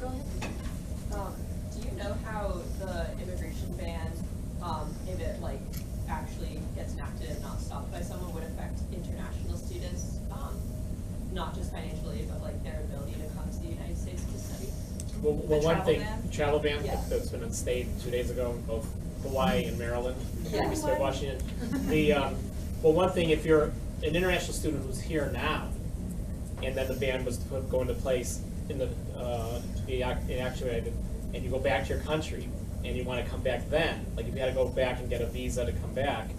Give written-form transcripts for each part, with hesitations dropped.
Go ahead. Do you know how the immigration ban, if it like actually gets enacted and not stopped by someone, would affect international students, not just financially, but like their ability to come to the United States to study? Well, one travel thing, ban? travel ban Yeah. that's been instated 2 days ago in both Hawaii and Maryland, Yeah. maybe State Washington. The well, one thing, if you're an international student who's here now, and then the ban was to go into place in the be actuated, and you go back to your country and you want to come back then, like if you had to go back and get a visa to come back,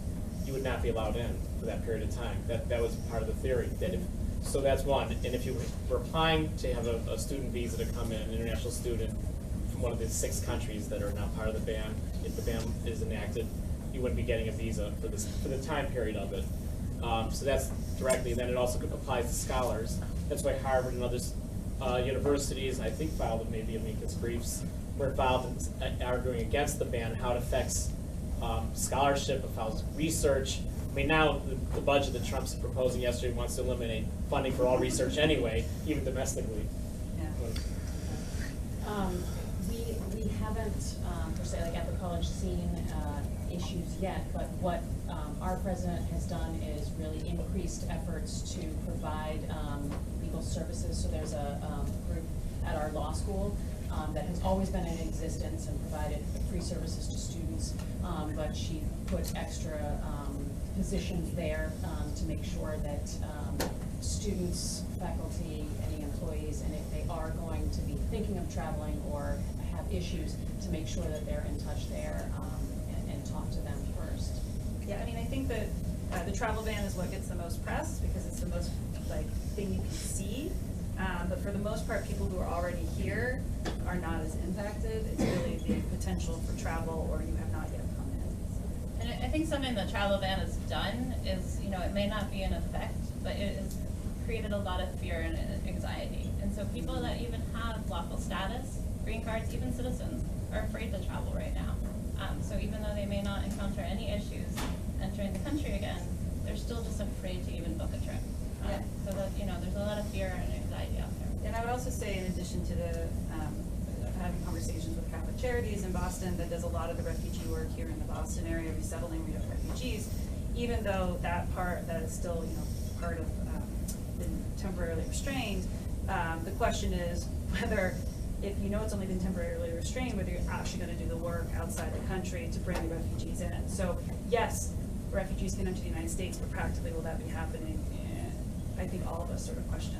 you would not be allowed in for that period of time. That was part of the theory. That if, so that's one. And if you were applying to have a student visa to come in, an international student from one of the 6 countries that are now part of the ban, if the ban is enacted, you wouldn't be getting a visa for this for the time period of it. So that's directly. And then it also applies to scholars. That's why Harvard and other universities, I think, filed maybe amicus briefs, were filed arguing against the ban, how it affects scholarship, affects research. I mean, now the budget that Trump's proposing yesterday wants to eliminate funding for all research anyway, even domestically. Yeah. We haven't, per se, like at the college, seen issues yet, but what our president has done is really increased efforts to provide legal services. So there's a group at our law school that has always been in existence and provided free services to students, but she put extra positions there to make sure that students, faculty, any employees, and if they are going to be thinking of traveling or have issues, to make sure that they're in touch there and talk to them first. Yeah, I mean, I think that the travel ban is what gets the most press because it's the most like thing you can see. But for the most part, people who are already here are not as impacted. It's really the potential for travel or you have not yet come in. And I think something the travel ban has done is, you know, it may not be in effect, but it has created a lot of fear and anxiety. And so people that even have lawful status, green cards, even citizens, are afraid to travel right now. So even though they may not encounter any issues entering the country again, they're still just afraid to even book a trip. Yeah. So that, you know, there's a lot of fear and anxiety out there. And I would also say, in addition to the having conversations with Catholic Charities in Boston that does a lot of the refugee work here in the Boston area, resettling refugees, even though that part that is still, you know, part of been temporarily restrained, the question is whether, if you know it's only been temporarily restrained, whether you're actually going to do the work outside the country to bring the refugees in. So yes, refugees can enter the United States, but practically will that be happening? I think all of us sort of question